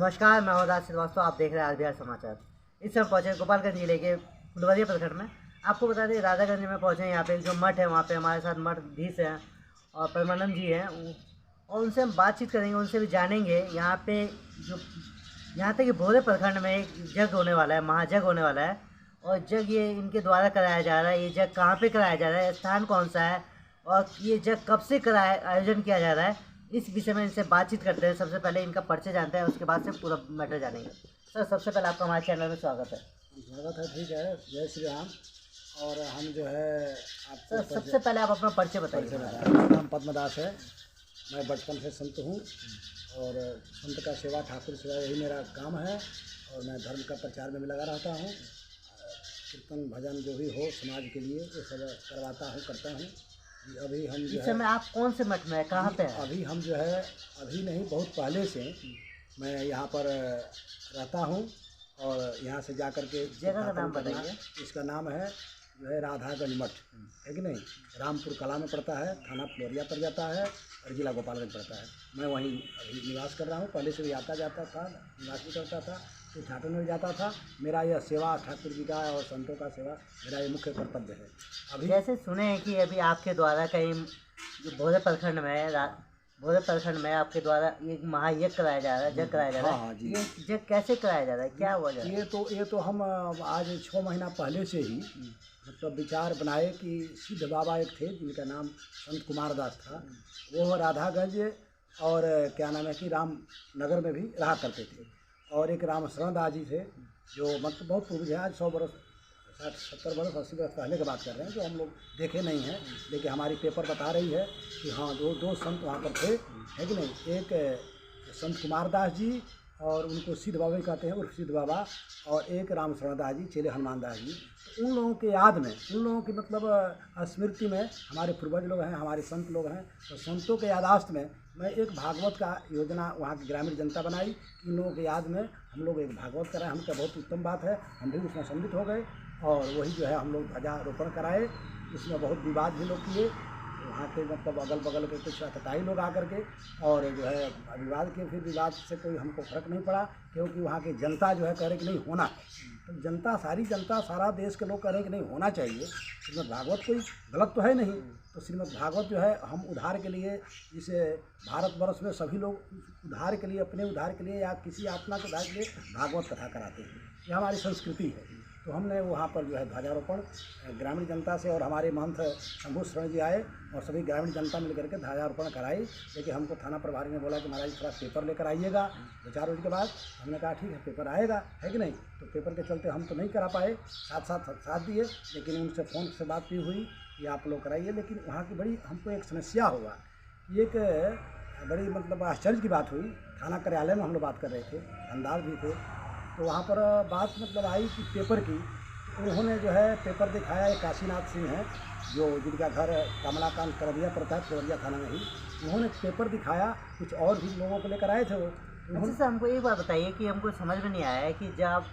नमस्कार, मैं हवलदार श्रीवास्तव। आप देख रहे हैं आरबीआर समाचार। इस समय पहुंचे गोपालगंज जिले के फुलवरिया प्रखंड में। आपको बता दें, राधागंज में पहुंचे। यहाँ पे जो मठ है, वहाँ पे हमारे साथ मठाधीश हैं और परमानंद जी हैं, और उनसे हम बातचीत करेंगे, उनसे भी जानेंगे यहाँ पे जो यहाँ तक कि भोरे प्रखंड में एक जग होने वाला है, महाजग होने वाला है। और जग ये इनके द्वारा कराया जा रहा है। ये जग कहाँ पे कराया जा रहा है, स्थान कौन सा है, और ये जग कब से आयोजन किया जा रहा है, इस विषय में इनसे बातचीत करते हैं। सबसे पहले इनका परिचय जानते हैं, उसके बाद से पूरा मैटर जानेंगे। सर, सबसे पहले आपका हमारे चैनल में स्वागत है। स्वागत है। ठीक है, जय श्री राम। और हम जो है सर, सबसे पहले आप अपना परिचय बताइए। मेरा नाम पद्मदास है। मैं बचपन से संत हूँ और संत का सेवा, ठाकुर सेवा, यही मेरा काम है। और मैं धर्म का प्रचार में भी लगा रहता हूँ। कीर्तन भजन जो भी हो समाज के लिए ये सब करवाता हूँ, करता हूँ। अभी हम जो इस समय आप कौन से मठ में है, कहाँ पे है? अभी हम जो है, अभी नहीं, बहुत पहले से मैं यहाँ पर रहता हूँ। और यहाँ से जा कर के जगह का नाम बताइए। इसका नाम है जो है राधागंज मठ, है कि नहीं। रामपुर कला में पड़ता है, थाना फुलवरिया पर जाता है और जिला गोपालगंज पड़ता है। मैं वहीं अभी निवास कर रहा हूँ। पहले से भी आता जाता था, निवास भी करता था, उद्घाटन में जाता था। मेरा यह सेवा, ठाकुर जी का और संतों का सेवा, मेरा ये मुख्य कर्तव्य है। अभी जैसे सुने हैं कि अभी आपके द्वारा कहीं जो भोरे प्रखंड में है, भोरे प्रखंड में आपके द्वारा एक महायज्ञ कराया जा रहा है, जग कराया जा रहा है। हाँ जी। ये जग कैसे कराया जा रहा है, क्या हुआ जा रहा है? ये तो हम आज 6 महीना पहले से ही मतलब विचार बनाए कि सिद्ध बाबा एक थे जिनका नाम संत कुमार दास था। वो राधागंज और क्या नाम है कि रामनगर में भी रहा करते थे। और एक राम शरण दास जी थे, जो मतलब बहुत पूर्व है। आज 100 बरस, 60, 70 बरस, 80 बरस पहले की बात कर रहे हैं, जो हम लोग देखे नहीं हैं, लेकिन हमारी पेपर बता रही है कि हाँ, दो संत वहाँ पर थे, है कि नहीं। एक संत कुमार दास जी, और उनको सिद्ध बाबा ही कहते हैं, उर्फ सिद्ध बाबा। और एक राम शरण दास जी, चेले हनुमान दास जी। तो उन लोगों के याद में, उन लोगों की मतलब स्मृति में हमारे पूर्वज लोग हैं, हमारे संत लोग हैं। तो संतों के यादाश्त में मैं एक भागवत का योजना वहाँ की ग्रामीण जनता बनाई। इन लोगों के याद में हम लोग एक भागवत कराए। हम क्या बहुत उत्तम बात है, हम भी उसमें सम्मिलित हो गए। और वही जो है हम लोग ध्वजारोपण कराए। उसमें बहुत विवाद भी लोग किए, वहाँ के मतलब अगल बगल के कुछ अतताई लोग आकर के, और जो है विवाद किए। फिर विवाद से कोई हमको फर्क नहीं पड़ा, क्योंकि वहाँ की जनता जो है कह रहे कि नहीं होना है। तो जनता, सारी जनता, सारा देश के लोग कह रहे हैं कि नहीं होना चाहिए। श्रीमद् भागवत कोई गलत तो है नहीं। तो श्रीमद् भागवत जो है, हम उद्धार के लिए, जिसे भारतवर्ष में सभी लोग उद्धार के लिए, अपने उद्धार के लिए या किसी आत्मा के उद्धार के लिए भागवत कथा कराते हैं। ये हमारी संस्कृति है। तो हमने वहाँ पर जो है ध्वजारोपण ग्रामीण जनता से, और हमारे महंत शंभू शरण जी आए और सभी ग्रामीण जनता मिलकर के ध्वजारोपण कराई। लेकिन हमको थाना प्रभारी ने बोला कि महाराज थोड़ा पेपर लेकर आइएगा 2-4 रोज के बाद। हमने कहा ठीक है, पेपर आएगा, है कि नहीं। तो पेपर के चलते हम तो नहीं करा पाए, साथ दिए। लेकिन उनसे फ़ोन से बात भी हुई कि आप लोग कराइए। लेकिन वहाँ की बड़ी हमको एक समस्या हुआ। एक बड़ी मतलब आश्चर्य की बात हुई। थाना कार्यालय में हम लोग बात कर रहे थे, अंदाज भी थे। तो वहाँ पर बात मतलब आई कि पेपर की। उन्होंने जो है पेपर दिखाया। एक काशीनाथ सिंह हैं, जिनका घर कमलाकांत करबिया पड़ता है, फुलवरिया थाना में ही। उन्होंने पेपर दिखाया, कुछ और भी लोगों को लेकर आए थे वो। अच्छा सर, हमको एक बात बताइए कि हमको समझ में नहीं आया है कि जब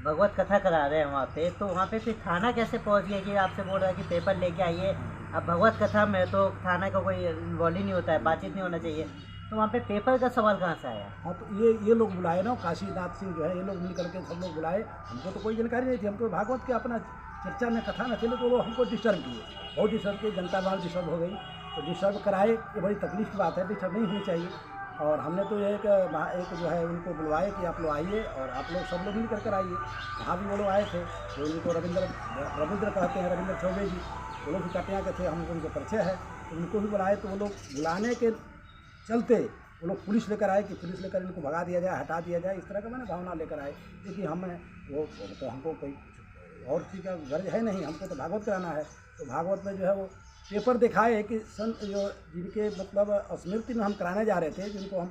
भगवत कथा करा रहे हैं वहाँ पे, तो वहाँ पे फिर थाना कैसे पहुँच गया कि आपसे बोल रहा है कि पेपर लेके आइए। अब भगवत कथा में तो थाना का कोई इन्वॉल्व ही नहीं होता है, बातचीत नहीं होना चाहिए। तो वहाँ पे पेपर का सवाल कहाँ से आया? हाँ, तो ये लोग बुलाए ना, काशीनाथ सिंह जो है, ये लोग मिल करके सब लोग बुलाए। हमको तो कोई जानकारी नहीं थी। हमको भागवत के अपना चर्चा में कथा में चले, तो वो हमको डिस्टर्ब किए, बहुत डिस्टर्ब किए। जनता बहुत डिस्टर्ब हो गई। तो डिस्टर्ब कराए, ये बड़ी तकलीफ की बात है, डिस्टर्ब नहीं होनी चाहिए। और हमने तो एक जो है उनको बुलवाए कि आप लोग आइए, और आप लोग सब लोग मिल कर आइए। वहाँ भी वो लोग आए थे, तो उनको रविंद्र कहते हैं, रविंद्र चौबे जी, वो लोग भी कटिया के थे, हमको उनको परिचय है। तो उनको भी बुलाए। तो वो लोग बुलाने के चलते वो लोग पुलिस लेकर आए कि पुलिस लेकर इनको भगा दिया जाए, हटा दिया जाए, इस तरह का मैंने भावना लेकर आए। क्योंकि हमें वो तो हमको कोई और चीज़ का गर्ज है नहीं, हमको तो भागवत कराना है। तो भागवत में जो है वो पेपर दिखाए कि संत जो जिनके मतलब स्मृति में हम कराने जा रहे थे, जिनको हम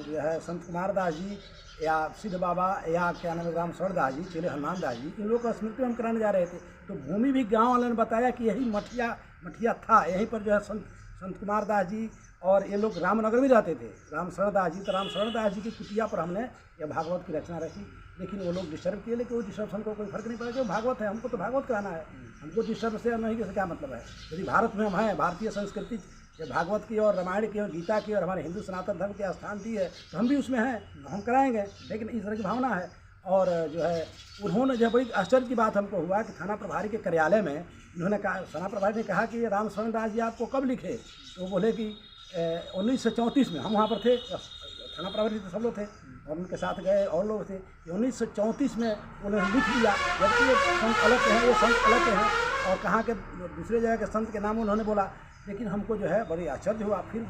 जो है संत कुमार दास जी या सिद्ध बाबा या क्या नाम है राम शरण दास जी, चेले हनुमान दास जी, इन लोगों का स्मृति में हम कराने जा रहे थे। तो भूमि भी गाँव वालों ने बताया कि यही मठिया था। यहीं पर जो है संत कुमार दास जी और ये लोग रामनगर में रहते थे, राम शरण दास जी। तो राम शरण दास जी की कुटिया पर हमने यह भागवत की रचना रखी। लेकिन वो लोग डिस्टर्ब किए, लेकिन वो डिस्टर्ब हमको कोई फर्क नहीं पड़ा, क्यों भागवत है, हमको तो भागवत कराना है। हमको डिस्टर्ब से नहीं, कैसे क्या मतलब है। यदि भारत में हम हैं, भारतीय संस्कृति जब भागवत की और रामायण की और गीता की और हमारे हिंदू सनातन धर्म के स्थान दी है तो हम भी उसमें हैं, हम कराएंगे। लेकिन इस तरह की भावना है। और जो है उन्होंने जब बड़ी आश्चर्य की बात हमको हुआ कि थाना प्रभारी के कार्यालय में इन्होंने कहा, थाना प्रभारी ने कहा कि ये रामशरण दास जी आपको कब लिखे? तो बोले कि 1934 में। हम वहाँ पर थे, थाना प्रभारी तो सब लोग थे और उनके साथ गए और लोग थे। 1934 में उन्होंने लिख दिया, जबकि ये संत अलग के हैं, ये संत अलग के हैं और कहाँ के दूसरे जगह के संत के नाम उन्होंने बोला। लेकिन हमको जो है बड़ी आश्चर्य हुआ। फिर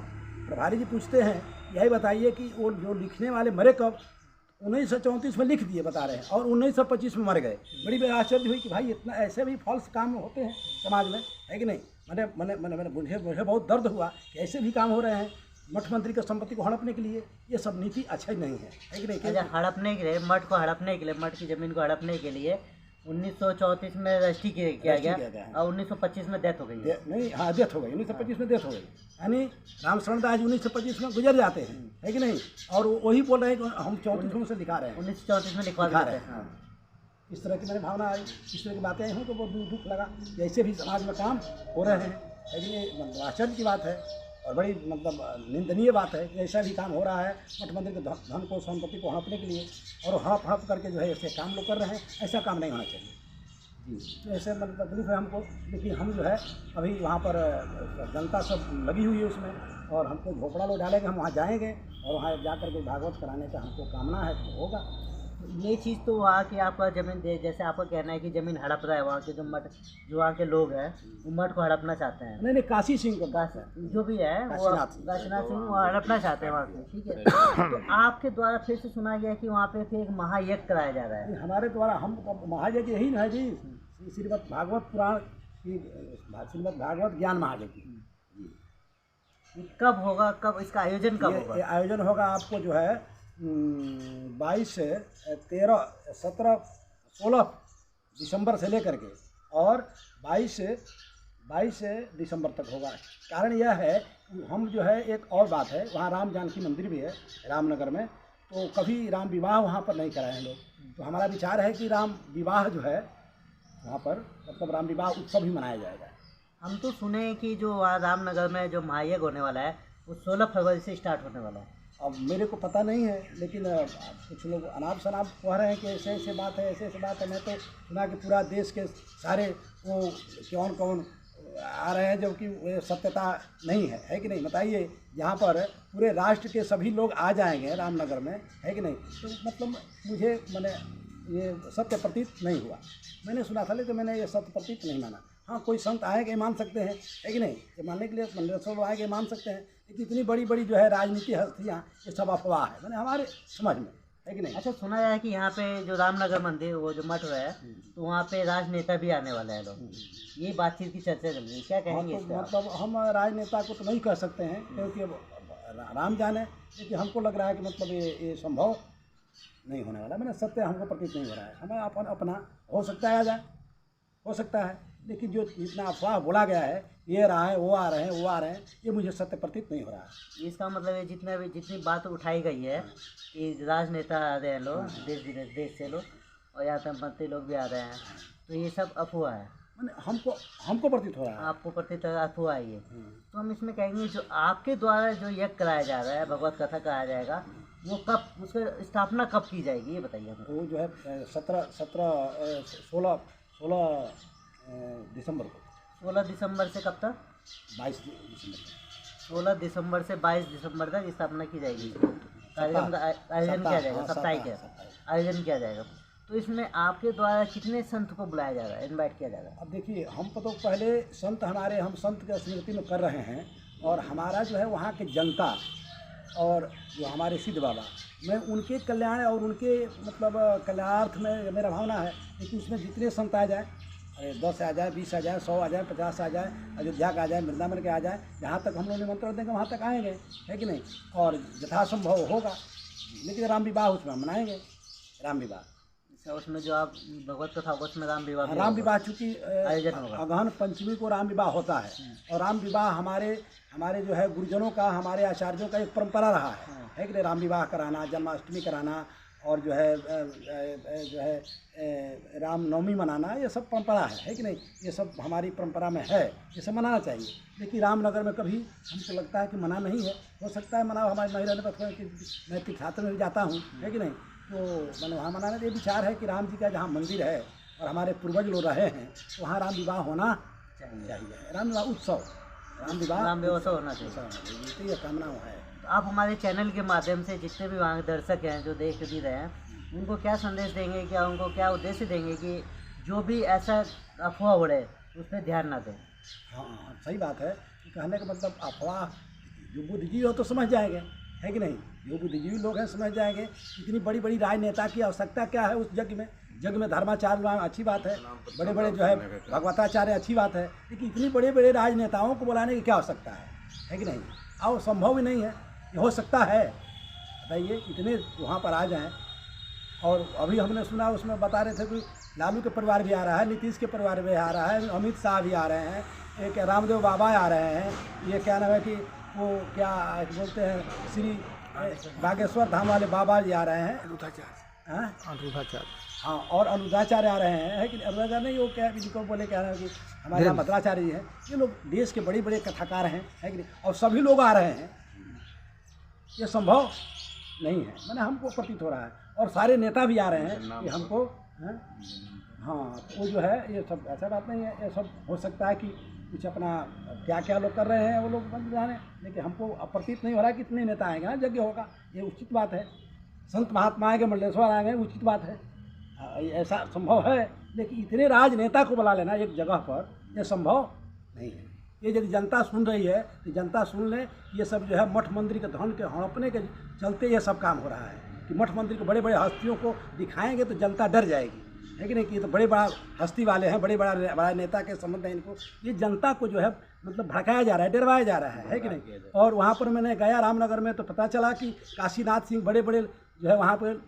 प्रभारी जी पूछते हैं, यही बताइए कि वो जो लिखने वाले मरे कब? 1934 में लिख दिए बता रहे हैं और 1925 में मर गए। बड़ी आश्चर्य हुई कि भाई इतना ऐसे भी फॉल्स काम होते हैं समाज में, है कि नहीं। मैंने मुझे बहुत दर्द हुआ कि ऐसे भी काम हो रहे हैं मठ मंत्री की संपत्ति को हड़पने के लिए। ये सब नीति अच्छा ही नहीं है कि नहीं। अच्छा, हड़पने के लिए, मठ को हड़पने के लिए, मठ की ज़मीन को हड़पने के लिए 1934 में रजिस्ट्री किया गया और 1925 में डेथ हो गई। नहीं, हाँ, डेथ हो गई, 1925 में डेथ हो गई। यानी रामशरण दास जी 1925 में गुजर जाते हैं, है कि नहीं। और वही बोल रहे हैं कि हम 34 से दिखा रहे हैं, 1934 में लिखवा रहे हैं। हाँ, इस तरह की मेरी भावना आई, इस तरह की बातें आई तो बहुत दुख लगा कि ऐसे भी समाज में काम हो रहे हैं, है कि नहीं। आश्चर्य की बात है और बड़ी निंदनीय बात है कि ऐसा भी काम हो रहा है मठ मंदिर के धन को, संपत्ति को हड़पने के लिए, और हड़प करके जो है ऐसे काम लोग कर रहे हैं। ऐसा काम नहीं होना चाहिए जी। तो ऐसे तकलीफ है हमको। लेकिन हम जो है अभी वहाँ पर जनता सब लगी हुई है उसमें, और हमको झोपड़ा लोग डालेंगे, हम वहाँ जाएंगे और वहाँ जा कर के भागवत कराने का हमको कामना है, तो होगा। ये चीज़ तो वहाँ की आपका ज़मीन जैसे आपका कहना है कि ज़मीन हड़प रहा है, वहाँ के जो मठ, जो वहाँ के लोग हैं वो मठ को हड़पना चाहते हैं। नहीं, काशी सिंह को, जो भी है वो काशीनाथ सिंह वो हड़पना चाहते हैं वहाँ से, ठीक है। तो आपके द्वारा फिर से सुना गया कि वहाँ पे फिर एक महायज्ञ कराया जा रहा है। हमारे द्वारा हम महायज्ञ यही ना है जी, श्रीमद् भागवत पुराण की, श्रीमद् भागवत ज्ञान महायज्ञ की। कब होगा, कब इसका आयोजन कब होगा? ये आयोजन होगा आपको जो है 22, 13, 17, 16 दिसंबर से लेकर के और 22 दिसंबर तक होगा। कारण यह है हम जो है, एक और बात है, वहाँ राम जानकी मंदिर भी है रामनगर में, तो कभी राम विवाह वहाँ पर नहीं कराए हैं लोग। तो हमारा विचार है कि राम विवाह जो है वहाँ पर, मतलब राम विवाह उत्सव ही मनाया जाएगा। हम तो सुने कि जो वहाँ रामनगर में जो महायज्ञ होने वाला है वो 16 फरवरी से स्टार्ट होने वाला है। अब मेरे को पता नहीं है, लेकिन कुछ लोग अनाप शनाप कह रहे हैं कि ऐसे ऐसे बात है, ऐसे ऐसे बात है। मैं तो सुना कि पूरा देश के सारे वो कौन कौन आ रहे हैं, जबकि वो सत्यता नहीं है कि नहीं। बताइए, जहाँ पर पूरे राष्ट्र के सभी लोग आ जाएंगे रामनगर में, है कि नहीं। तो मतलब मुझे ये सत्य प्रतीत नहीं हुआ। मैंने सुना था लेकिन मैंने ये सत्य प्रतीत नहीं माना। हाँ, कोई संत आएंगे मान सकते हैं, है कि नहीं। ये मानने के लिए मंदिर लोग आएंगे मान सकते हैं, लेकिन इतनी बड़ी बड़ी जो है राजनीति हस्तियाँ, ये सब अफवाह है मैंने हमारे समझ में, है कि नहीं। अच्छा, सुना जाए कि यहाँ पे जो रामनगर मंदिर वो जो मठ है तो वहाँ पे राजनेता भी आने वाले हैं लोग, ये बातचीत की चर्चा चल रही है, क्या कहेंगे? तो मतलब हम राजनेता को तो नहीं कह सकते हैं, क्योंकि राम जाने, लेकिन हमको लग रहा है कि मतलब ये संभव नहीं होने वाला। मैंने सत्य हमको प्रतीत नहीं हो रहा है। हमें अपना हो सकता है, आ जाए, हो सकता है, लेकिन जो जितना अफवाह बोला गया है, ये रहा है, वो आ रहे हैं, वो आ रहे हैं, ये मुझे सत्य प्रतीत नहीं हो रहा है। इसका मतलब है जितनी बात उठाई गई है कि राजनेता आ रहे हैं लोग, देश विदेश देश से लोग, और यहाँ पे मंत्री लोग भी आ रहे हैं, तो ये सब अफवाह है। मैंने हमको प्रतीत हो रहा है। आपको प्रतीत अफवाह है ये। तो हम इसमें कहेंगे जो आपके द्वारा जो यज्ञ कराया जा रहा है, भगवत कथा कराया जाएगा, वो कब, उसकी स्थापना कब की जाएगी ये बताइए हमें। वो जो है 16 दिसंबर को। 16 दिसंबर से कब तक? 22 दिसंबर तक। 16 दिसंबर से 22 दिसंबर तक स्थापना की जाएगी। कार्यक्रम का आयोजन किया जाएगा, साप्ताहिक आयोजन किया जाएगा। तो इसमें आपके द्वारा कितने संत को बुलाया जा रहा है, इनवाइट किया जा रहा है? अब देखिए, हम तो पहले संत हम संत के स्मृति में कर रहे हैं, और हमारा जो है वहाँ के जनता और जो हमारे सिद्ध बाबा, मैं उनके कल्याण और उनके मतलब कल्याणार्थ में मेरा भावना है कि उसमें जितने संत आ जाए, 10 आ जाए, 20 आ जाए, 100 आ जाए, 50 आ जाए, अयोध्या का आ जाए, वृंदावन के आ जाए, जहाँ तक हम लोग निमंत्रण देंगे वहाँ तक आएंगे, है कि नहीं। और यथासंभव होगा, लेकिन राम विवाह उसमें मनाएंगे, राम विवाह। उसमें जो आप भगवत कथा होगा उसमें राम विवाह चूँकि अगहन पंचमी को राम विवाह होता है, और राम विवाह हमारे जो है गुरुजनों का, हमारे आचार्यों का एक परंपरा रहा है कि राम विवाह कराना, जन्माष्टमी कराना, और जो है रामनवमी मनाना, ये सब परंपरा है कि नहीं? ये सब हमारी परंपरा में है, ये सब मनाना चाहिए। लेकिन रामनगर में कभी हमको लगता है कि मना नहीं है। हो सकता है मना हमारे नहीं रहने पर, कि मैं तीर्थ यात्रा में भी जाता हूँ, है कि नहीं? तो मैंने वहाँ मनाने का ये विचार है कि राम जी का जहाँ मंदिर है और हमारे पूर्वज लोग रहे हैं, तो वहाँ राम विवाह होना चाहिए। राम विवाह उत्सव, राम विवाह होना चाहिए। तो ये कामना है। आप हमारे चैनल के माध्यम से जितने भी वहाँ के दर्शक हैं जो देख भी रहे हैं, उनको क्या संदेश देंगे, क्या उनको क्या उद्देश्य देंगे कि जो भी ऐसा अफवाह उड़े उस पर ध्यान ना दें? हाँ, सही बात है। कहने का मतलब अफवाह, जो बुद्धिजीवी हो तो समझ जाएंगे, है कि नहीं? जो बुद्धिजीवी लोग हैं समझ जाएंगे इतनी बड़ी बड़ी राजनेता की आवश्यकता क्या है उस जग में धर्माचार्य अच्छी बात है, बड़े बड़े जो है भगवताचार्य अच्छी बात है, लेकिन इतनी बड़े बड़े राजनेताओं को बुलाने की क्या आवश्यकता है कि नहीं? और संभव ही नहीं है कि हो सकता है। बताइए, इतने वहाँ पर आ जाएं। और अभी हमने सुना उसमें बता रहे थे कि लालू के परिवार भी आ रहा है, नीतीश के परिवार भी आ रहा है, अमित शाह भी आ रहे हैं, एक रामदेव बाबा आ रहे हैं, ये क्या नाम है कि वो क्या बोलते हैं, श्री बागेश्वर धाम वाले बाबा जी आ रहे हैं, अनुरुद्धाचार्य, हाँ, और अनुरुद्धाचार्य आ रहे हैं, है कि अनुरुद्धाचार्य नहीं, वो क्या जिनको बोले क्या है कि हमारे यहाँ भद्राचार्य जी हैं। ये लोग देश के बड़े बड़े कथाकार हैं, है कि नहीं? और सभी लोग आ रहे हैं। ये संभव नहीं है, मैंने हमको प्रतीत हो रहा है। और सारे नेता भी आ रहे हैं कि हमको, हाँ, तो वो जो है ये सब ऐसा बात नहीं है। ये सब हो सकता है कि कुछ अपना क्या क्या लोग कर रहे हैं वो लोग बंद जाने, लेकिन हमको प्रतीत नहीं हो रहा है कि इतने नेता आएंगे ना, यज्ञ होगा, ये उचित बात है। संत महात्मा आएंगे, मंडलेश्वर आएंगे, उचित बात है, ऐसा संभव है। लेकिन इतने राजनेता को बुला लेना एक जगह पर, यह संभव नहीं है। ये यदि जनता सुन रही है तो जनता सुन ले। ये सब जो है मठ मंदिर के धन के हड़पने के चलते ये सब काम हो रहा है कि मठ मंदिर के बड़े बड़े हस्तियों को दिखाएंगे तो जनता डर जाएगी, है कि नहीं? कि ये तो बड़े बड़ा हस्ती वाले हैं, बड़े बड़ा नेता के संबंध है इनको। ये जनता को जो है मतलब भड़काया जा रहा है, डरवाया जा रहा है कि नहीं? और वहाँ पर मैंने गया रामनगर में तो पता चला कि काशीनाथ सिंह बड़े बड़े जो है वहाँ पर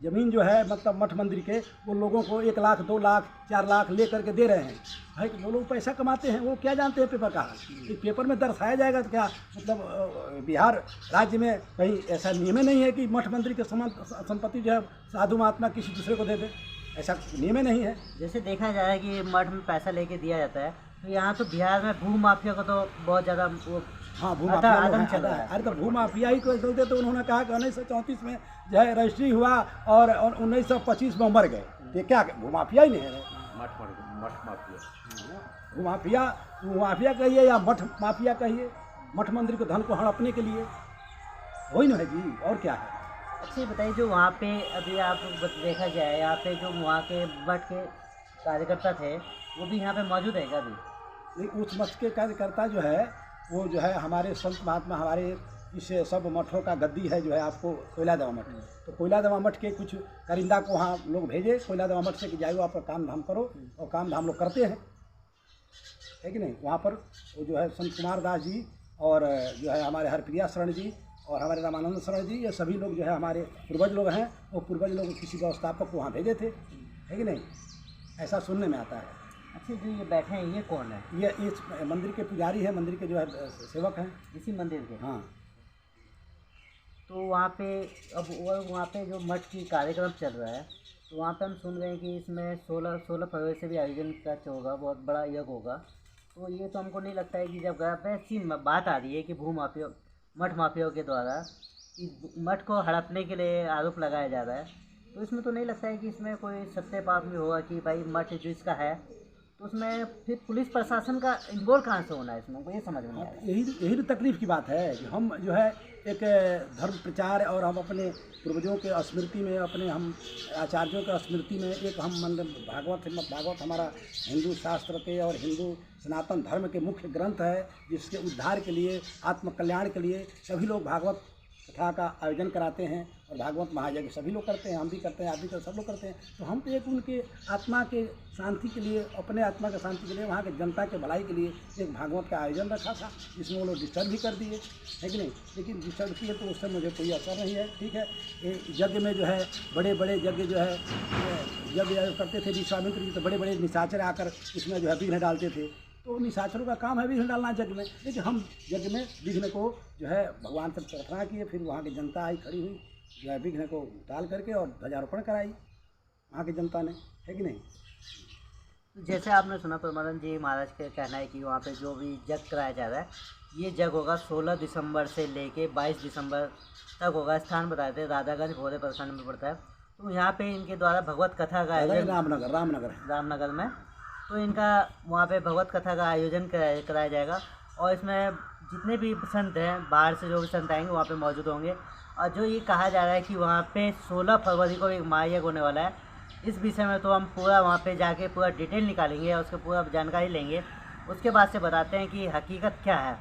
ज़मीन जो है मतलब मठ मंदिर के, वो लोगों को 1 लाख 2 लाख 4 लाख ले करके दे रहे हैं, है कि वो लोग पैसा कमाते हैं। वो क्या जानते हैं पेपर का? कि पेपर में दर्शाया जाएगा तो क्या मतलब बिहार राज्य में कहीं ऐसा नियम नहीं है कि मठ मंदिर के संपत्ति जो है साधु महात्मा किसी दूसरे को दे दे, ऐसा नियम नहीं है। जैसे देखा जाए कि मठ में पैसा लेके दिया जाता है, तो यहाँ तो बिहार में भू माफिया का तो बहुत ज़्यादा वो, हाँ, भूमाफिया चल रहा है। अरे तो भूमाफिया ही को चलते तो उन्होंने कहा कि 1934 में जो है रजिस्ट्री हुआ और 1925 में मर गए। ये क्या भूमाफिया ही नहीं है? भूमाफिया कहिए या मठ माफिया कहिए, मठ मंदिर के धन को हड़पने के लिए वही ना है जी, और क्या है? अच्छा बताइए, जो वहाँ पे अभी आप देखा जाए, यहाँ पे जो वहाँ के मठ के कार्यकर्ता थे वो भी यहाँ पे मौजूद है क्या अभी? उस मठ के कार्यकर्ता जो है वो जो है हमारे संत महात्मा, हमारे इस सब मठों का गद्दी है जो है आपको कोयला देवा मठ, तो कोयला देवा मठ के कुछ करिंदा को वहाँ लोग भेजे कोयला देवा मठ से कि जाइए आप काम धाम करो, और काम धाम लोग करते हैं, है कि नहीं? वहाँ पर वो जो है संत कुमार दास जी और जो है हमारे हरप्रिया शरण जी और हमारे रामानंद शरण जी, ये सभी लोग जो है हमारे पूर्वज लोग हैं। वो पूर्वज लोग किसी व्यवस्थापक को वहाँ भेजे थे, है कि नहीं? ऐसा सुनने में आता है। अच्छा, जो ये बैठे हैं ये कौन है? ये इस मंदिर के पुजारी है, मंदिर के जो है सेवक हैं, इसी मंदिर के। हाँ। तो वहाँ पे अब वहाँ पे जो मठ की कार्यक्रम चल रहा है, तो वहाँ पे हम सुन रहे हैं कि इसमें 16 फरवरी से भी आयोजन का होगा, बहुत बड़ा यज्ञ होगा। तो ये तो हमको नहीं लगता है कि जब ऐसी बात आ रही है कि मठ माफियाओं के द्वारा कि मठ को हड़पने के लिए आरोप लगाया जा रहा है, तो इसमें तो नहीं लगता है कि इसमें कोई सत्य पाप भी होगा कि भाई मठ जो इसका है, तो उसमें फिर पुलिस प्रशासन का इन्वॉल्व कहाँ से होना है इसमें? ये समझ में नहीं आया। यही तो तकलीफ की बात है कि हम जो है एक धर्म प्रचार और हम अपने पूर्वजों के स्मृति में, अपने हम आचार्यों के स्मृति में एक हम मतलब भागवत हमारा हिंदू शास्त्र के और हिंदू सनातन धर्म के मुख्य ग्रंथ है, जिसके उद्धार के लिए, आत्मकल्याण के लिए सभी लोग भागवत कथा का आयोजन कराते हैं और भागवत महायज्ञ सभी लोग करते हैं, हम भी करते हैं, आप भी करते, सब लोग करते हैं। तो हम तो एक उनके आत्मा के शांति के लिए, अपने आत्मा के शांति के लिए, वहाँ के जनता के भलाई के लिए एक भागवत का आयोजन रखा था, जिसमें वो लोग डिस्टर्ब भी कर दिए, है कि नहीं? लेकिन डिस्टर्ब किए तो उससे मुझे कोई असर नहीं है, ठीक है। यज्ञ में जो है बड़े बड़े यज्ञ जो है यज्ञ करते थे विश्वामित्र जी, तो बड़े बड़े निशाचर आकर इसमें जो है विघ्न डालते थे। तो निशाचरों का काम है विघ्न डालना यज्ञ में, लेकिन हम यज्ञ में विघ्न को जो है भगवान से प्रार्थना किए, फिर वहाँ की जनता आई खड़ी हुई, जो है विघ्न को टाल करके और ध्वजारोपण कराई वहाँ की जनता ने, है कि नहीं। तो जैसे आपने सुना परमानंद जी महाराज का कहना है कि वहाँ पे जो भी जग कराया जा रहा है, ये जग होगा 16 दिसंबर से लेके 22 दिसंबर तक होगा। स्थान बताए थे राधागंज भोरे प्रखंड में पड़ता है। तो यहाँ पे इनके द्वारा भगवत कथा का आयोजन रामनगर में, तो इनका वहाँ पे भगवत कथा का आयोजन कराया जाएगा। और इसमें जितने भी संत हैं, बाहर से जो भी संत आएंगे वहाँ पे मौजूद होंगे। और जो ये कहा जा रहा है कि वहाँ पे 16 फरवरी को एक महायज्ञ होने वाला है, इस विषय में तो हम पूरा वहाँ पे जाके पूरा डिटेल निकालेंगे और उसके पूरा जानकारी लेंगे। उसके बाद से बताते हैं कि हकीकत क्या है,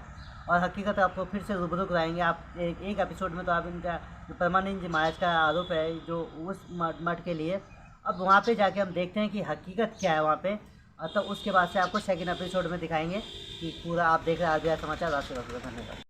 और हकीकत आपको फिर से रूबरू कराएंगे। आप एक एपिसोड में तो आप इनका जो परमानंद जी महाराज का आरोप है जो उस मठ के लिए, अब वहाँ पे जाके हम देखते हैं कि हकीकत क्या है वहाँ पे। और तो उसके बाद से आपको सेकंड एपिसोड में दिखाएंगे कि पूरा। आप देख रहे हैं RBR समाचार। राष्ट्रीय धन्यवाद।